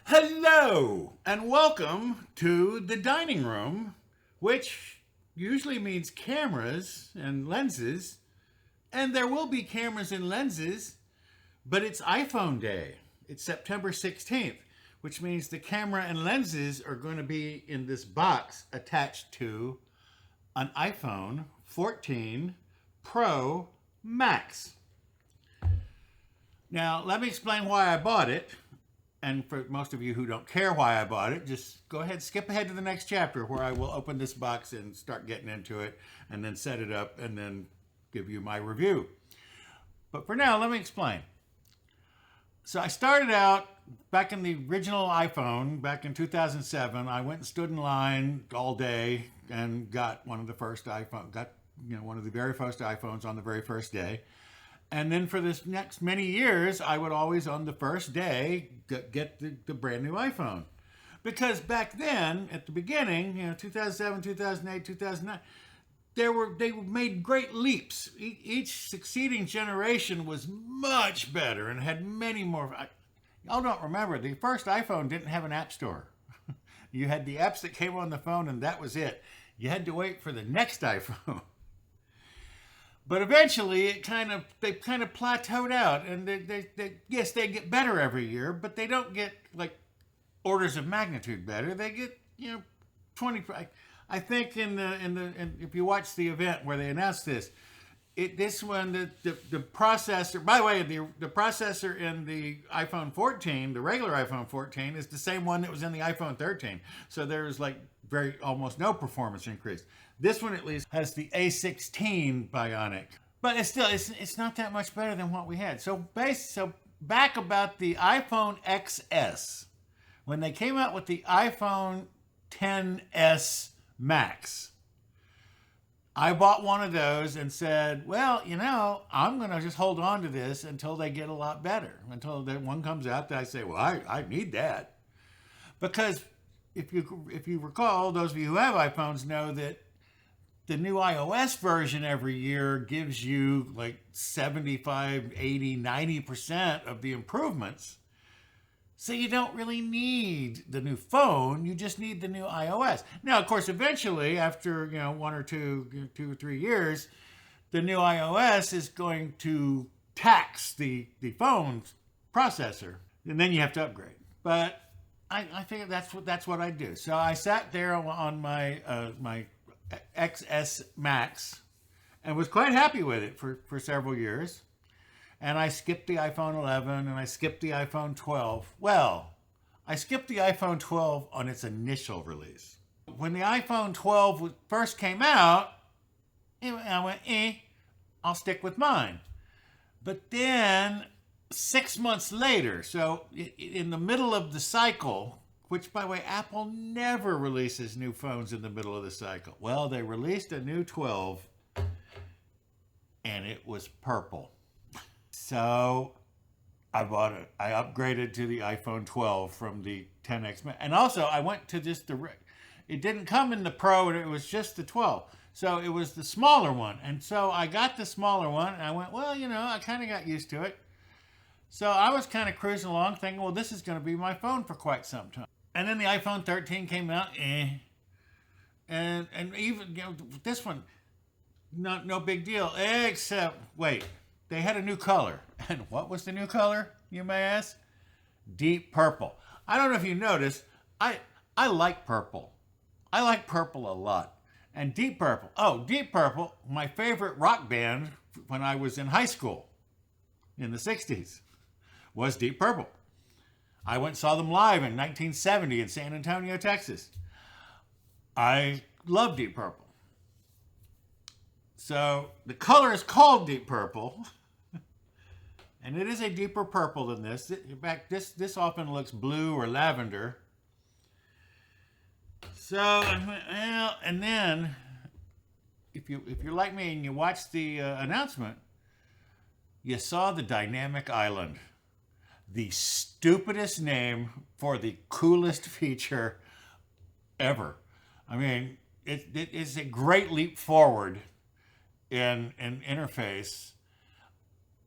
Hello and welcome to the dining room, which usually means cameras and lenses, and there will be cameras and lenses, but it's iPhone Day. It's September 16th, which means the camera and lenses are going to be in this box attached to an iPhone 14 Pro Max. Now, let me explain why I bought it. And for most of you who don't care why I bought it, just go ahead, skip ahead to the next chapter where I will open this box and start getting into it and then set it up and then give you my review. But for now, let me explain. So I started out back in the original iPhone, back in 2007. I went and stood in line all day and got one of the first iPhone, one of the very first iPhones on the very first day. And then for this next many years, I would always, on the first day, get the brand new iPhone. Because back then, at the beginning, 2007, 2008, 2009, they made great leaps. Each succeeding generation was much better and had many more. Y'all don't remember, the first iPhone didn't have an app store. You had the apps that came on the phone and that was it. You had to wait for the next iPhone. But eventually, they kind of plateaued out, and yes, they get better every year, but they don't get like orders of magnitude better. They get 20. I think if you watch the event where they announced this, the processor. By the way, the processor in the iPhone 14, the regular iPhone 14, is the same one that was in the iPhone 13. So there's like almost no performance increase. This one at least has the A16 Bionic, but it's not that much better than what we had. So back about the iPhone XS, when they came out with the iPhone XS Max, I bought one of those and said, well, I'm going to just hold on to this until they get a lot better, until that one comes out that I say, well, I need that. Because if you recall, those of you who have iPhones know that the new iOS version every year gives you like 75, 80, 90% of the improvements. So you don't really need the new phone, you just need the new iOS. Now, of course, eventually, after 1 or 2 or 3 years, the new iOS is going to tax the phone's processor, and then you have to upgrade. But I figured that's what I do. So I sat there on my my XS Max and was quite happy with it for several years. And I skipped the iPhone 11 and I skipped the iPhone 12. Well, I skipped the iPhone 12 on its initial release. When the iPhone 12 first came out, I went, I'll stick with mine. But then 6 months later, so in the middle of the cycle, which, by the way, Apple never releases new phones in the middle of the cycle. Well, they released a new 12, and it was purple. So I bought it. I upgraded to the iPhone 12 from the XS Max. And also, I went to just it didn't come in the Pro, it was just the 12. So it was the smaller one. And so I got the smaller one, and I went, well, I kind of got used to it. So I was kind of cruising along thinking, well, this is going to be my phone for quite some time. And then the iPhone 13 came out, and even this one, no big deal. Except, wait, they had a new color. And what was the new color, you may ask? Deep purple. I don't know if you noticed, I like purple. I like purple a lot. And Deep Purple. Oh, Deep Purple, my favorite rock band when I was in high school in the 60s, was Deep Purple. I went and saw them live in 1970 in San Antonio, Texas. I love Deep Purple. So the color is called Deep Purple, and it is a deeper purple than this. In fact, this often looks blue or lavender. So, and then if you're like me and you watch the announcement, you saw the dynamic island. The stupidest name for the coolest feature ever. I mean, it is a great leap forward in interface.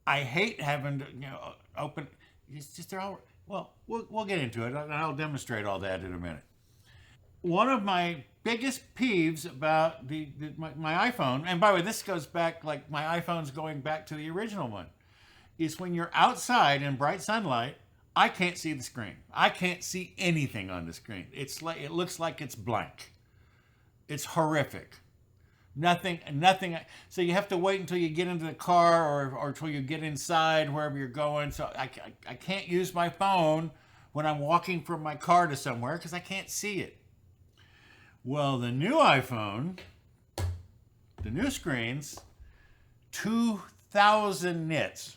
I hate having to open. It's just Well, we'll get into it, and I'll demonstrate all that in a minute. One of my biggest peeves about my iPhone, and by the way, this goes back, like my iPhone's going back to the original one, is when you're outside in bright sunlight, I can't see the screen. I can't see anything on the screen. It's like it looks like it's blank. It's horrific. Nothing. So you have to wait until you get into the car or until you get inside wherever you're going. So I can't use my phone when I'm walking from my car to somewhere because I can't see it. Well, the new iPhone, the new screens, 2,000 nits.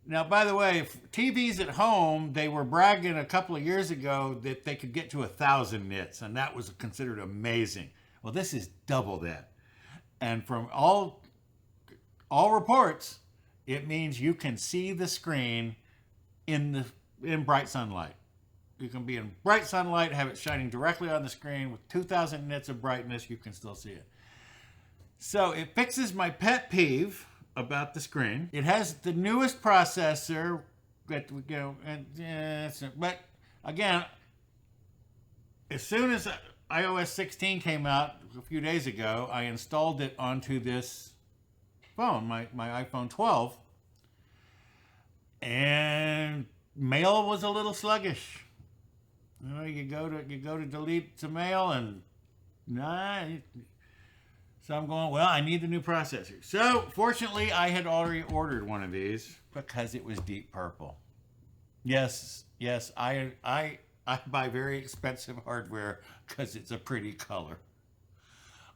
Now, by the way, TVs at home, they were bragging a couple of years ago that they could get to 1,000 nits, and that was considered amazing. Well, this is double that. And from all reports, it means you can see the screen in bright sunlight. You can be in bright sunlight, have it shining directly on the screen with 2,000 nits of brightness, you can still see it. So it fixes my pet peeve about the screen. It has the newest processor that but again, as soon as iOS 16 came out a few days ago, I installed it onto this phone, my iPhone 12, and mail was a little sluggish. You know, you go to delete some mail and nah. So I'm going, well, I need the new processor. So fortunately, I had already ordered one of these because it was deep purple. Yes, I buy very expensive hardware because it's a pretty color.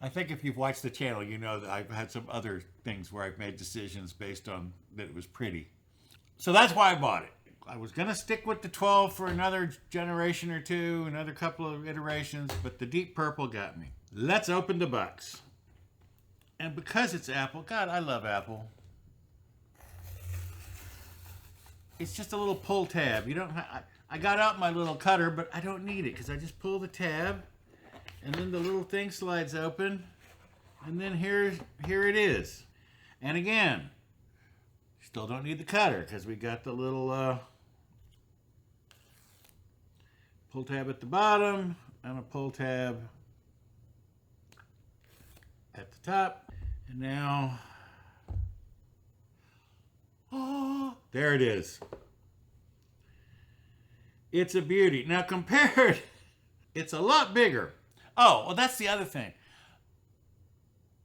I think if you've watched the channel, you know that I've had some other things where I've made decisions based on that it was pretty. So that's why I bought it. I was going to stick with the 12 for another generation or two, another couple of iterations, but the deep purple got me. Let's open the box. And because it's Apple, God, I love Apple. It's just a little pull tab. You don't. I got out my little cutter, but I don't need it because I just pull the tab, and then the little thing slides open, and then here it is. And again, still don't need the cutter because we got the little pull tab at the bottom and a pull tab at the top. And now, oh, there it is. It's a beauty. Now compared, it's a lot bigger. Oh, well, that's the other thing.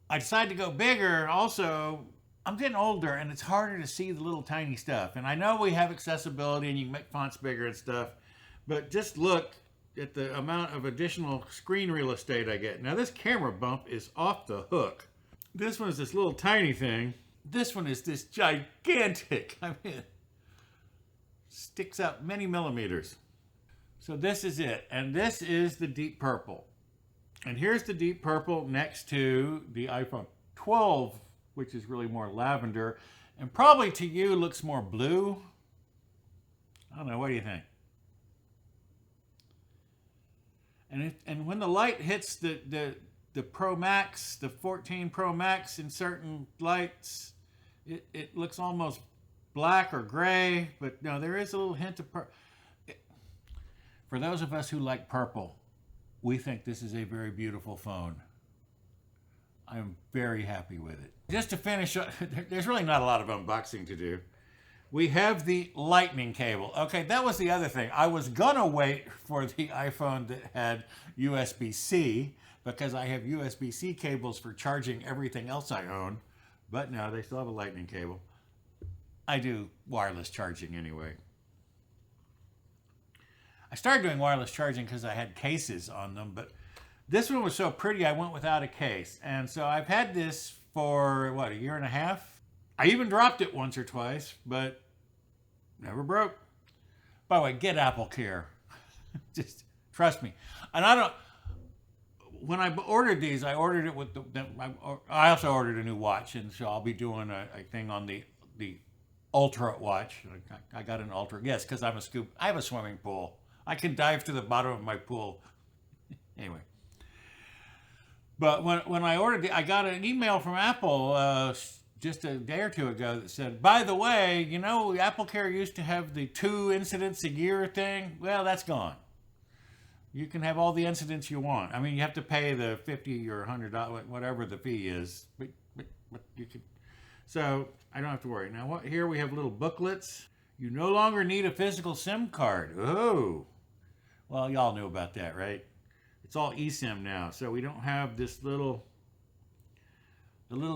I decided to go bigger. Also, I'm getting older and it's harder to see the little tiny stuff. And I know we have accessibility and you can make fonts bigger and stuff, but just look at the amount of additional screen real estate I get. Now this camera bump is off the hook. This one is this little tiny thing. This one is this gigantic. I mean, sticks out many millimeters. So this is it. And this is the deep purple. And here's the deep purple next to the iPhone 12, which is really more lavender. And probably to you looks more blue. I don't know, what do you think? And when the light hits the Pro Max, the 14 Pro Max in certain lights, it looks almost black or gray, but no, there is a little hint of purple. For those of us who like purple, we think this is a very beautiful phone. I'm very happy with it. Just to finish up, there's really not a lot of unboxing to do. We have the lightning cable. Okay, that was the other thing. I was gonna wait for the iPhone that had USB-C because I have USB-C cables for charging everything else I own, but no, they still have a lightning cable. I do wireless charging anyway. I started doing wireless charging because I had cases on them, but this one was so pretty I went without a case. And so I've had this for, what, a year and a half? I even dropped it once or twice, but never broke. By the way, get Apple Care. Just trust me. And I don't, when I ordered these, I ordered it with I also ordered a new watch, and so I'll be doing a thing on the Ultra watch. I got an Ultra, yes, because I have a swimming pool. I can dive to the bottom of my pool. Anyway. But when I ordered it, I got an email from Apple just a day or two ago that said, by the way, you know, Apple Care used to have the 2 incidents a year thing. Well, that's gone. You can have all the incidents you want. I mean, you have to pay the $50 or $100, whatever the fee is, but you can. So I don't have to worry. Now, here we have little booklets. You no longer need a physical SIM card. Oh, well, y'all knew about that, right? It's all eSIM now, so we don't have this the little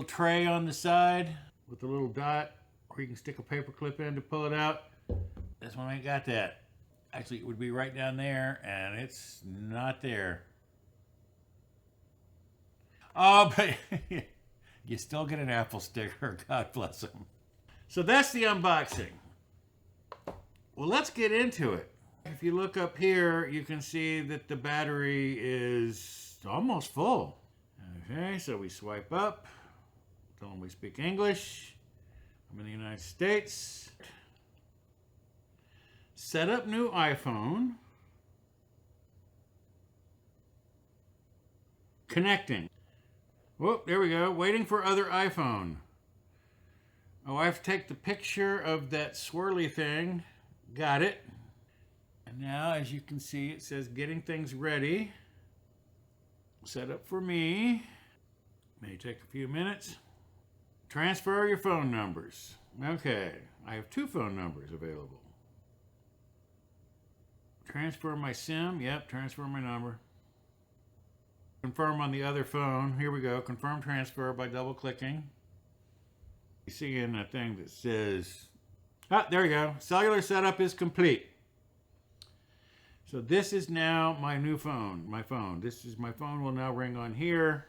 tray on the side with the little dot where you can stick a paper clip in to pull it out. This one ain't got that. Actually, it would be right down there, and it's not there. Oh, but you still get an Apple sticker. God bless them. So that's the unboxing. Well, let's get into it. If you look up here, you can see that the battery is almost full. Okay, so we swipe up. Tell them we speak English. I'm in the United States. Set up new iPhone. Connecting. Whoop, there we go. Waiting for other iPhone. Oh, I have to take the picture of that swirly thing. Got it. And now, as you can see, it says getting things ready. Set up for me. May take a few minutes. Transfer your phone numbers. Okay, I have 2 phone numbers available. Transfer my SIM. Yep, transfer my number. Confirm on the other phone. Here we go. Confirm transfer by double clicking. You see in a thing that says, there we go. Cellular setup is complete. So this is now my new phone. My phone will now ring on here.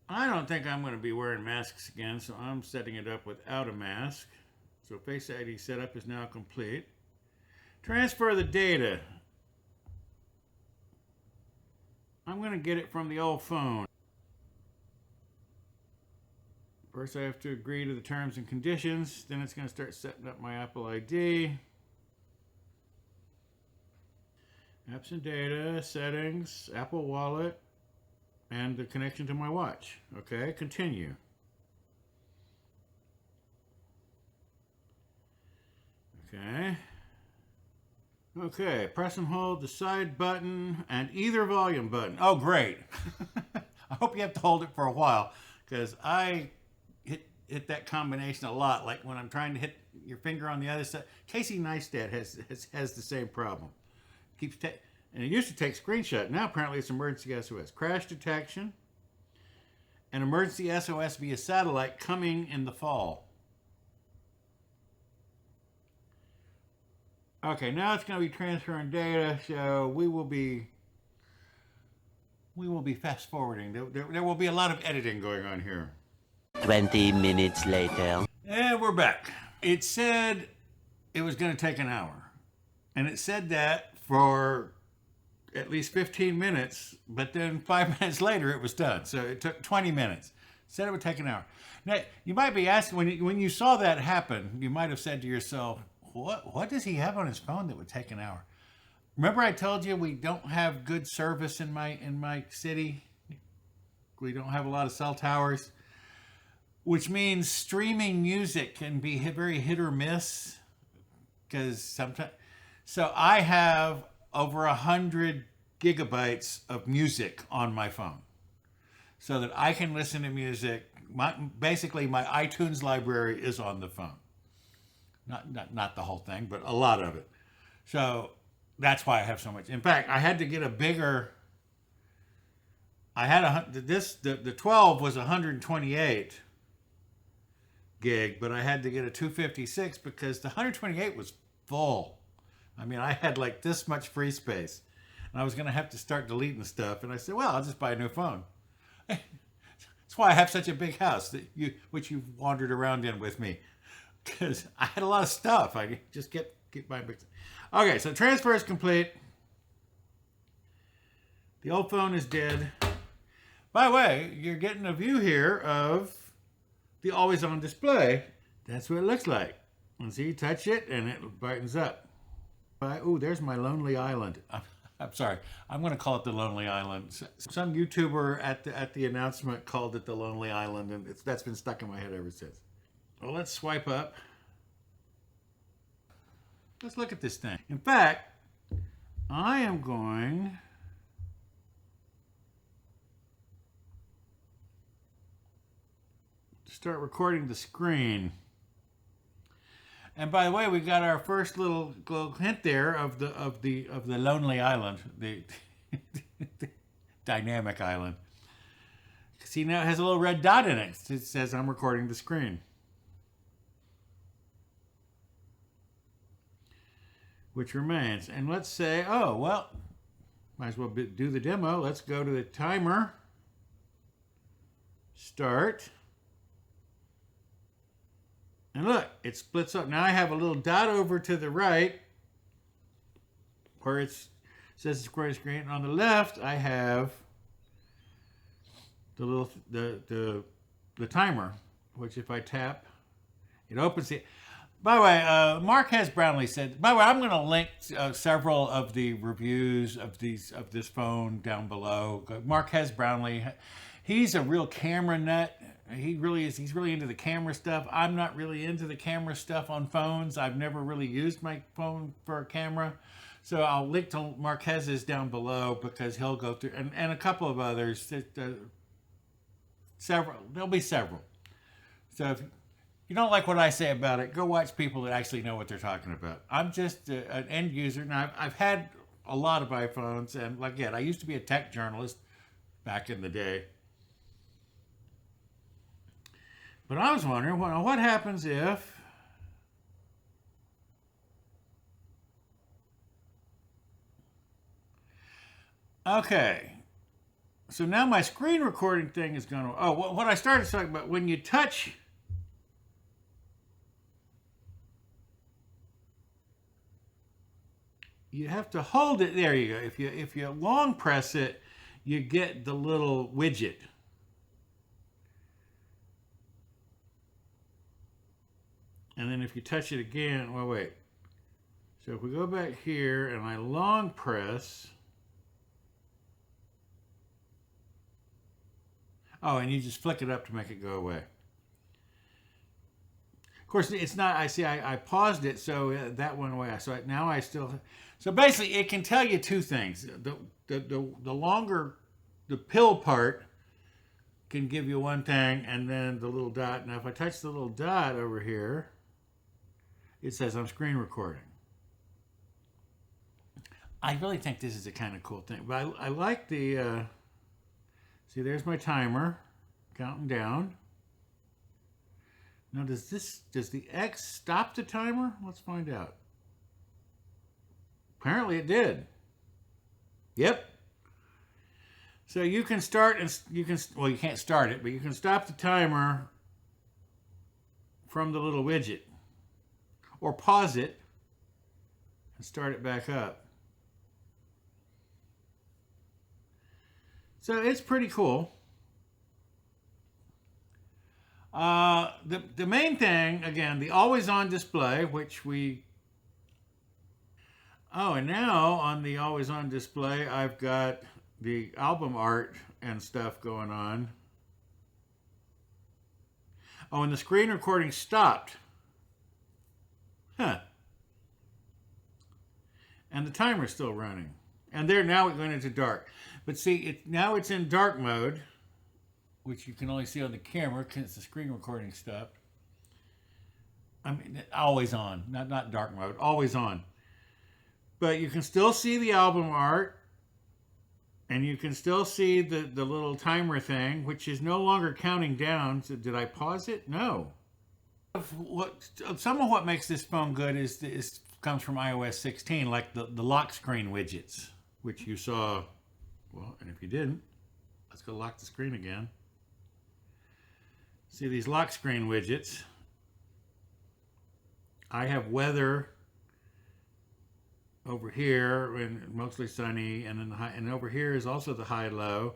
I don't think I'm going to be wearing masks again, so I'm setting it up without a mask. So Face ID setup is now complete. Transfer the data. I'm going to get it from the old phone. First I have to agree to the terms and conditions. Then it's going to start setting up my Apple ID. Apps and data, settings, Apple Wallet, and the connection to my watch. Okay, continue. Okay. Okay, press and hold the side button and either volume button. Oh, great. I hope you have to hold it for a while, because I hit that combination a lot, like when I'm trying to hit your finger on the other side. Casey Neistat has the same problem. And it used to take screenshot. Now apparently it's emergency SOS. Crash detection and emergency SOS via satellite coming in the fall. Okay, now it's going to be transferring data, so we will be fast forwarding. There will be a lot of editing going on here. 20 minutes later. And we're back. It said it was going to take an hour. And it said that for at least 15 minutes, but then 5 minutes later it was done. So it took 20 minutes. It said it would take an hour. Now, you might be asking, when you saw that happen, you might have said to yourself, what does he have on his phone that would take an hour? Remember I told you we don't have good service in my city? We don't have a lot of cell towers, which means streaming music can be very hit or miss, because sometimes. So I have over 100 gigabytes of music on my phone, so that I can listen to music. Basically, my iTunes library is on the phone. Not the whole thing, but a lot of it. So that's why I have so much. In fact, I had to get a bigger. I had the 12 was 128 gig, but I had to get a 256 because the 128 was full. I mean, I had like this much free space, and I was going to have to start deleting stuff. And I said, well, I'll just buy a new phone. That's why I have such a big house which you've wandered around in with me, because I had a lot of stuff. I just kept buying big stuff. Okay, so transfer is complete. The old phone is dead. By the way, you're getting a view here of the always on display. That's what it looks like. And see, you touch it and it brightens up. Oh, there's my lonely island. I'm sorry. I'm going to call it the Lonely Island. Some YouTuber at the announcement called it the Lonely Island, and that's been stuck in my head ever since. Well, let's swipe up. Let's look at this thing. In fact, I am going to start recording the screen. And by the way, we got our first little hint there of the Lonely Island, the dynamic island. See, now it has a little red dot in it. It says I'm recording the screen. Which remains. And let's say, oh, well, might as well do the demo. Let's go to the timer. Start. And look, it splits up. Now I have a little dot over to the right where it says it's recording screen. And on the left, I have the little the timer, which if I tap, it opens it. By the way, Marquez Brownlee said. By the way, I'm going to link several of the reviews of this phone down below. Marquez Brownlee, he's a real camera nut. He really is. He's really into the camera stuff. I'm not really into the camera stuff on phones. I've never really used my phone for a camera, so I'll link to Marquez's down below because he'll go through and a couple of others. Several. There'll be several. So if you don't like what I say about it, go watch people that actually know what they're talking about. I'm just an end user. Now, I've had a lot of iPhones, and like again, I used to be a tech journalist back in the day. But I was wondering, well, what happens if okay, so now my screen recording thing is going to, oh, what I started talking about, when you touch you have to hold it. There you go. If you long press it, you get the little widget. And then if you touch it again, well, wait. So if we go back here and I long press, oh, and you just flick it up to make it go away. Of course, it's not, I paused it, so that went away. So now I still, so basically it can tell you two things. The longer, the pill part can give you one thing, and then the little dot. Now if I touch the little dot over here, it says I'm screen recording. I really think this is a kind of cool thing. But I like the, see, there's my timer counting down. Now does the X stop the timer? Let's find out. Apparently it did. Yep. So you can start, and you can't start it, but you can stop the timer from the little widget. Or pause it and start it back up. So it's pretty cool. The main thing, again, the always-on display, which we... Oh, and now on the always-on display, I've got the album art and stuff going on. Oh, and the screen recording stopped. Huh. And the timer's still running. And there, now it went into dark. But see, now it's in dark mode, which you can only see on the camera since the screen recording stopped. I mean, always on, not dark mode, always on. But you can still see the album art, and you can still see the little timer thing, which is no longer counting down. So did I pause it? No. Some of what makes this phone good comes from iOS 16, like the lock screen widgets, which you saw. Well, and if you didn't, let's go lock the screen again. See these lock screen widgets. I have weather over here, and mostly sunny, and then and over here is also the high-low.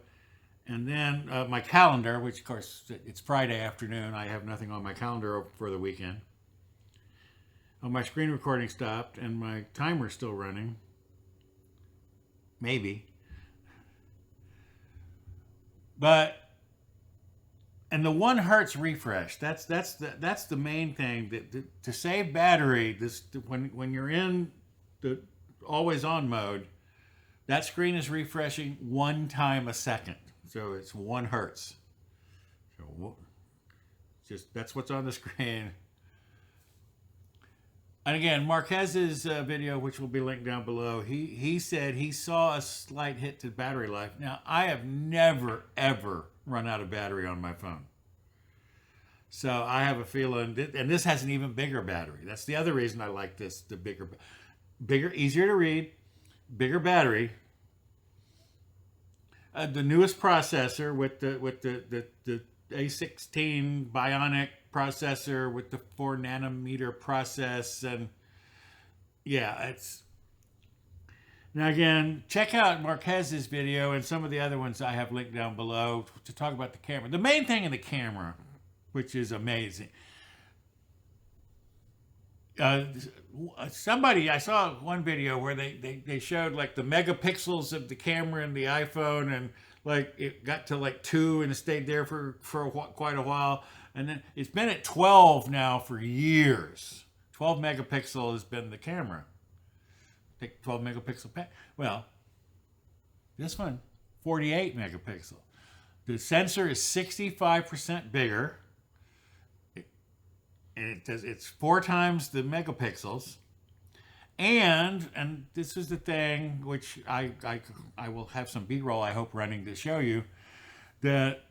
And then my calendar, which of course it's Friday afternoon. I have nothing on my calendar for the weekend. Oh, my screen recording stopped and my timer's still running. maybe. But and the 1 hertz refresh, that's the main thing that to save battery. This when you're in the always on mode, that screen is refreshing 1 time a second, so it's 1 hertz. So just that's what's on the screen. And again, Marquez's video, which will be linked down below, he said he saw a slight hit to battery life. Now, I have never, ever run out of battery on my phone. So I have a feeling, and this has an even bigger battery. That's the other reason I like this, the bigger, easier to read, bigger battery. The newest processor with the A16 Bionic processor with the 4 nanometer process, and yeah, it's. Now again, check out Marquez's video and some of the other ones I have linked down below to talk about the camera. The main thing in the camera, which is amazing. Somebody, I saw one video where they showed like the megapixels of the camera in the iPhone, and like it got to like 2 and it stayed there for quite a while. And then it's been at 12 now for years. 12 megapixel has been the camera. Take 12 megapixel well, this one, 48 megapixel. The sensor is 65% bigger. And it's 4 times the megapixels. And this is the thing which I will have some B-roll, I hope, running to show you, that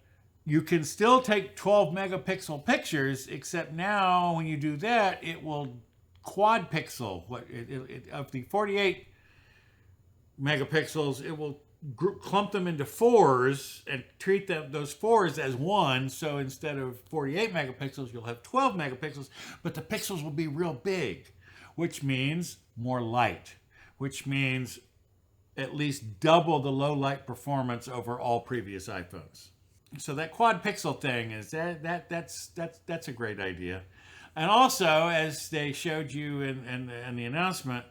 you can still take 12 megapixel pictures, except now when you do that, it will quad pixel. Of the 48 megapixels, it will clump them into 4s and treat those 4s as 1. So instead of 48 megapixels, you'll have 12 megapixels, but the pixels will be real big, which means more light, which means at least double the low light performance over all previous iPhones. So that quad pixel thing is that's a great idea. And also, as they showed you in the announcement,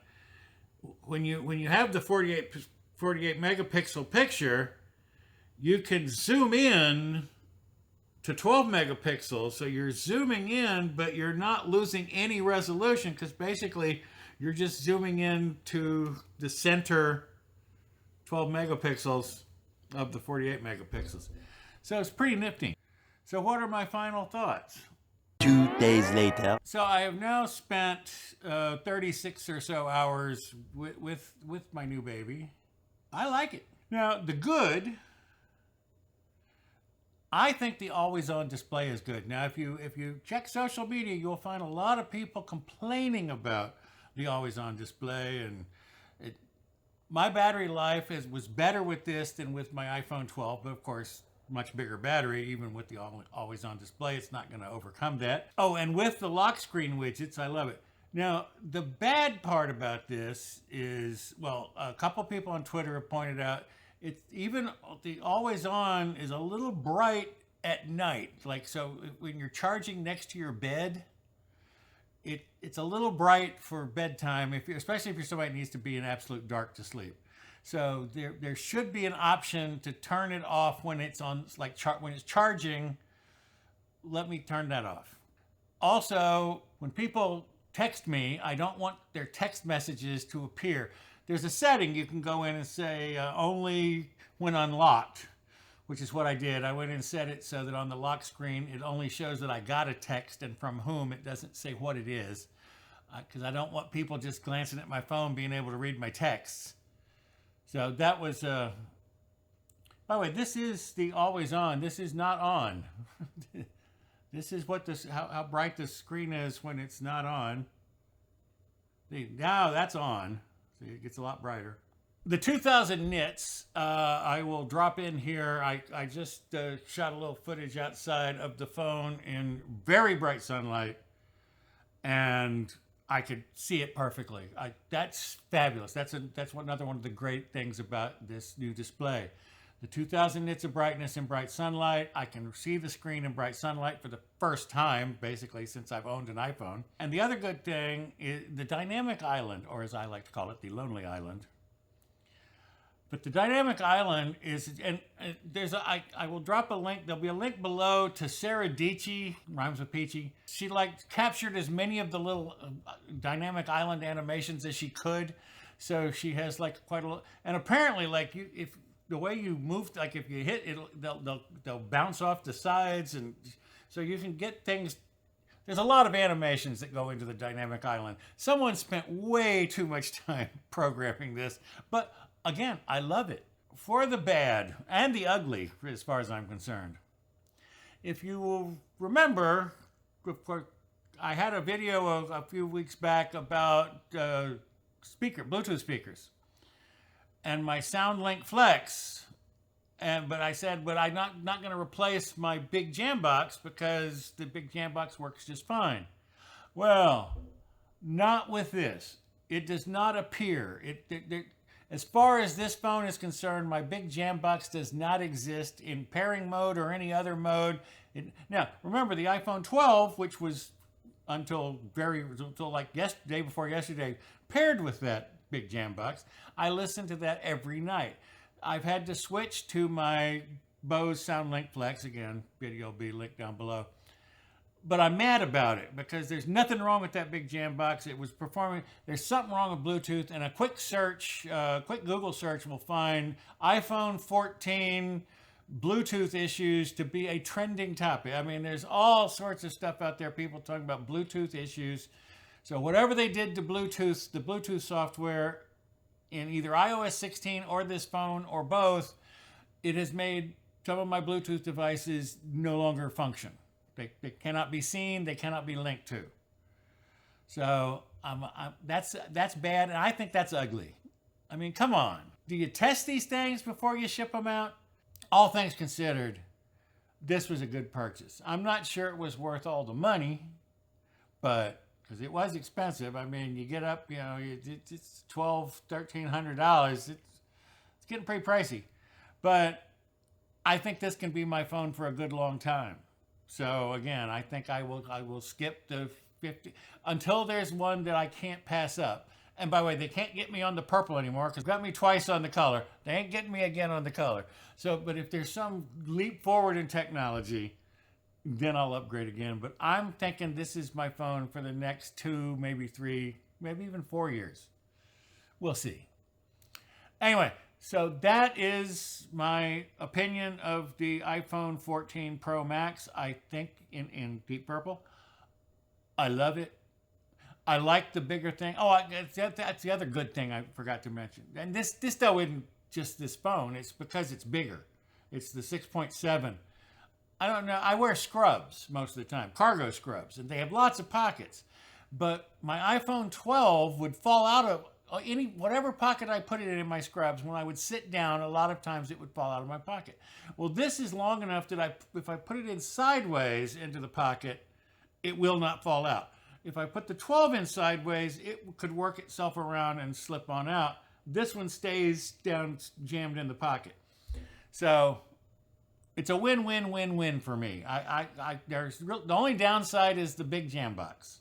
when you have the 48 megapixel picture, you can zoom in to 12 megapixels. So you're zooming in, but you're not losing any resolution, because basically you're just zooming in to the center 12 megapixels of the 48 megapixels. So it's pretty nifty. So what are my final thoughts? 2 days later. So I have now spent 36 or so hours with my new baby. I like it. Now, the good, I think the always-on display is good. Now, if you check social media, you'll find a lot of people complaining about the always-on display, and my battery life was better with this than with my iPhone 12, but of course, much bigger battery. Even with the always-on display, it's not going to overcome that. Oh, and with the lock screen widgets, I love it. Now, the bad part about this is, well, a couple people on Twitter have pointed out, it's even the always on is a little bright at night. Like, so when you're charging next to your bed, it's a little bright for bedtime, especially if you're somebody that needs to be in absolute dark to sleep. So there should be an option to turn it off when it's on, like when it's charging. Let me turn that off. Also, when people text me, I don't want their text messages to appear. There's a setting you can go in and say only when unlocked, which is what I did. I went in and set it so that on the lock screen, it only shows that I got a text and from whom. It doesn't say what it is, because I don't want people just glancing at my phone being able to read my texts. So that was, by the way, this is the always on. This is not on. This is what how bright the screen is when it's not on. See, now that's on. See, it gets a lot brighter. The 2000 nits, I will drop in here. I just shot a little footage outside of the phone in very bright sunlight, and I could see it perfectly. That's fabulous. That's another one of the great things about this new display. The 2000 nits of brightness in bright sunlight. I can see the screen in bright sunlight for the first time, basically, since I've owned an iPhone. And the other good thing is the dynamic island, or as I like to call it, the lonely island. But the dynamic island is, and I will drop a link. There'll be a link below to Sarah Dietschy, rhymes with Peachy. She captured as many of the little dynamic island animations as she could. So she has quite a lot. And apparently if the way you move, if you hit it, they'll bounce off the sides. And so you can get things. There's a lot of animations that go into the dynamic island. Someone spent way too much time programming this, but again, I love it for the bad and the ugly, as far as I'm concerned. If you will remember, I had a video a few weeks back about Bluetooth speakers and my SoundLink Flex. But I said, but I'm not going to replace my big Jambox because the big Jambox works just fine. Well, not with this. It does not appear. As far as this phone is concerned, my big Jambox does not exist in pairing mode or any other mode. Now, remember the iPhone 12, which was until day before yesterday, paired with that big Jambox. I listened to that every night. I've had to switch to my Bose SoundLink Flex. Again, video will be linked down below. But I'm mad about it because there's nothing wrong with that big Jambox. It was performing. There's something wrong with Bluetooth, and a quick Google search will find iPhone 14 Bluetooth issues to be a trending topic. I mean, there's all sorts of stuff out there, people talking about Bluetooth issues. So whatever they did to Bluetooth, the Bluetooth software in either iOS 16 or this phone or both, it has made some of my Bluetooth devices no longer function. They cannot be seen. They cannot be linked to. So that's bad, and I think that's ugly. I mean, come on. Do you test these things before you ship them out? All things considered, this was a good purchase. I'm not sure it was worth all the money, but because it was expensive. I mean, you get up, it's $1,200, $1,300. It's getting pretty pricey. But I think this can be my phone for a good long time. So again, I think I will skip the 50 until there's one that I can't pass up. And by the way, they can't get me on the purple anymore because they got me twice on the color. They ain't getting me again on the color. So, but if there's some leap forward in technology, then I'll upgrade again. But I'm thinking this is my phone for the next 2, maybe 3, maybe even 4 years. We'll see. Anyway, so that is my opinion of the iPhone 14 Pro Max. I think in deep purple. I love it. I like the bigger thing. Oh, that's the other good thing I forgot to mention. And this though isn't just this phone. It's because it's bigger. It's the 6.7. I don't know. I wear scrubs most of the time, cargo scrubs, and they have lots of pockets. But my iPhone 12 would fall out of whatever pocket I put it in my scrubs. When I would sit down, a lot of times it would fall out of my pocket. Well, this is long enough that if I put it in sideways into the pocket, it will not fall out. If I put the 12 in sideways, it could work itself around and slip on out. This one stays down, jammed in the pocket. So it's a win-win-win-win for me. The only downside is the big Jambox.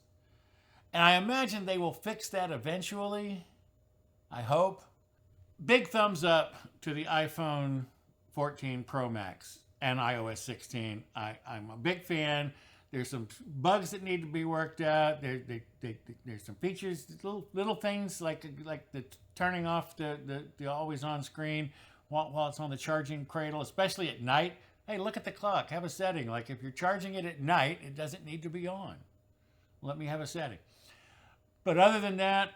And I imagine they will fix that eventually. I hope. Big thumbs up to the iPhone 14 Pro Max and iOS 16. I'm a big fan. There's some bugs that need to be worked out. There's some features, little things like the turning off the always on screen while it's on the charging cradle, especially at night. Hey, look at the clock. Have a setting. Like if you're charging it at night, it doesn't need to be on. Let me have a setting. But other than that,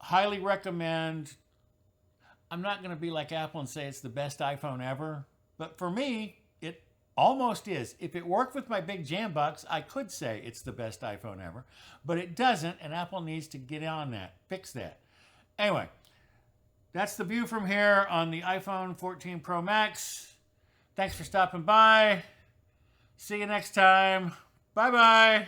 highly recommend. I'm not going to be like Apple and say it's the best iPhone ever, but for me, it almost is. If it worked with my big Jambox, I could say it's the best iPhone ever, but it doesn't, and Apple needs to get on that, fix that. Anyway, that's the view from here on the iPhone 14 Pro Max. Thanks for stopping by. See you next time. Bye-bye.